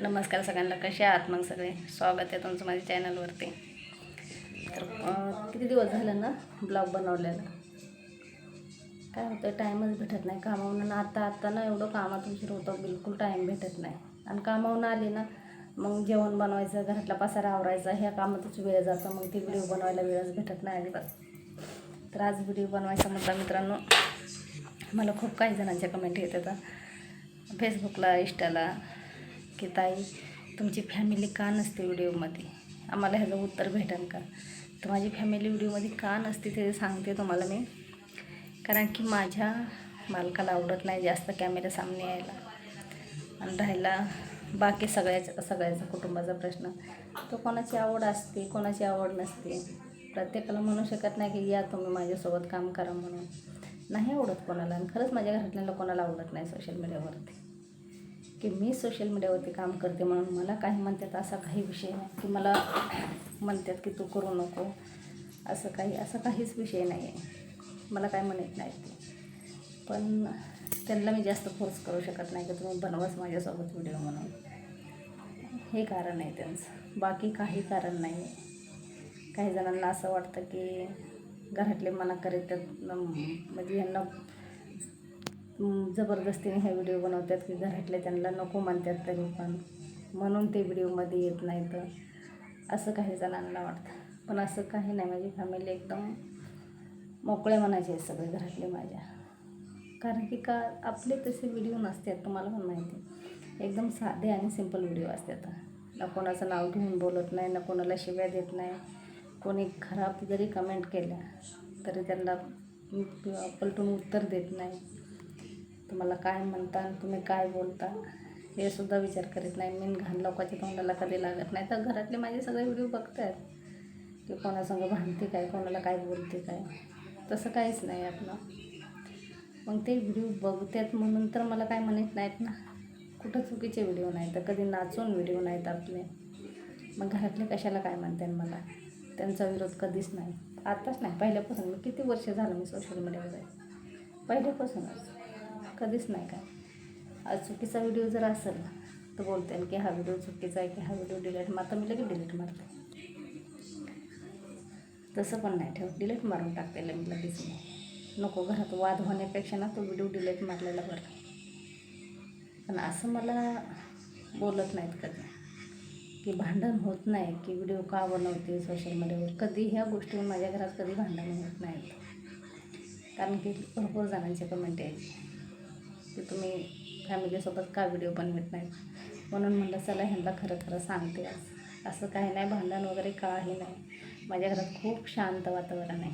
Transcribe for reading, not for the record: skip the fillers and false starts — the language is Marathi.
नमस्कार सगळ्यांना, कसे आहात मग सगळे. स्वागत आहे तुमचं माझ्या चॅनलवरती. तर किती दिवस झालं ना ब्लॉग बनवलेला. काय होतं, टाईमच भेटत नाही कामावरून. आता ना एवढं कामात उशीर होतं, बिलकुल टाईम भेटत नाही. आणि कामावरून आली ना मग जेवण बनवायचं, घरातला पसारा आवरायचा, ह्या कामातच वेळ जातो. मग ती व्हिडिओ बनवायला वेळच भेटत नाही अजिबात. तर आज व्हिडिओ बनवायचा म्हटलं मित्रांनो, मला खूप काही जणांच्या कमेंट येत येतात फेसबुकला, इंस्टाला, की ताई तुमची फॅमिली का नसते व्हिडिओमध्ये, आम्हाला ह्याचं उत्तर भेटेल का. तर माझी फॅमिली व्हिडिओमध्ये का नसते ते सांगते तुम्हाला मी. कारण की माझ्या मालकाला आवडत नाही जास्त कॅमेऱ्यासामने यायला. आणि राहिला बाकी सगळ्याचा कुटुंबाचा प्रश्न, तो कोणाची आवड असते, कोणाची आवड नसते. प्रत्येकाला म्हणू शकत नाही की या तुम्ही माझ्यासोबत काम करा म्हणून. नाही आवडत कोणाला. आणि खरंच माझ्या घरातल्या कोणाला आवडत नाही सोशल मीडियावरती, की मी सोशल मीडियावरती काम करते म्हणून. मला काही म्हणतात असा काही विषय नाही, की मला म्हणतात की तू करू नको, असं काहीच विषय नाही आहे. मला काय म्हणत नाही ते. पण त्यांना मी जास्त फोर्स करू शकत नाही की तुम्ही बनवाच माझ्यासोबत व्हिडिओ म्हणून. हे कारण आहे त्यांचं, बाकी काही कारण नाही आहे. काही जणांना असं वाटतं की घरातले मना करतात, म्हणजे यांना जबरदस्तीने हे व्हिडिओ बनवतात की घरातले त्यांना नको म्हणतात तरी पण, म्हणून ते व्हिडिओमध्ये येत नाही. तर असं काही जणांना वाटतं, पण असं काही नाही. माझी फॅमिली एकदम मोकळे मनाचे आहे सगळे घरातले माझ्या. कारण की का आपले तसे व्हिडिओ नसतात, तुम्हाला पण माहिती आहे. एकदम साधे आणि सिंपल व्हिडिओ असतात. ना कोणाचं नाव घेऊन बोलत नाही, ना कोणाला शिव्या देत नाही. कोणी खराब जरी कमेंट केल्या तरी त्यांना पलटून उत्तर देत नाही. तुम्हाला काय म्हणता आणि तुम्ही काय बोलता हे सुद्धा विचार करीत नाही. मी घाण लोकांच्या तोंडाला कधी लागत नाही. तर घरातले माझे सगळे व्हिडिओ बघतात की कोणासंग भांडते काय, कोणाला काय बोलते काय. तसं काहीच नाही आपलं. मग ते व्हिडिओ बघतात म्हणून तर मला काय म्हणत नाहीत ना. कुठं चुकीचे व्हिडिओ नाही, तर कधी नाचून व्हिडिओ नाहीत आपले. मग घरातले कशाला काय म्हणतात मला. त्यांचा विरोध कधीच नाही. आताच नाही, पहिल्यापासून. मी किती वर्ष झालं मी सोशल मीडियावर आहे, पहिल्यापासूनच कधीच नाही काय. आज चुकीचा व्हिडिओ जर असेल तर बोलते की हा व्हिडिओ चुकीचा आहे, की हा व्हिडिओ डिलीट मारता. मी लगेच डिलीट मारते. तसं पण नाही ठेवत, डिलीट मारून टाकतेलं मी लगेच. नको घरात वाद होण्यापेक्षा ना तो व्हिडिओ डिलीट मारलेला बरं. पण असं मला बोलत नाहीत कधी की भांडण होत नाही की व्हिडिओ का बनवते सोशल मीडियावर. कधी ह्या गोष्टीवर माझ्या घरात कधी भांडण होत नाहीत. कारण की भरपूर जणांचे कमेंट यायचे की तुम्ही फॅमिलीसोबत का व्हिडिओ बनवत नाही. म्हणून म्हणलं चला ह्यांना खरं सांगते. असं काही नाही, भांडण वगैरे काही नाही. माझ्या घरात खूप शांत वातावरण आहे.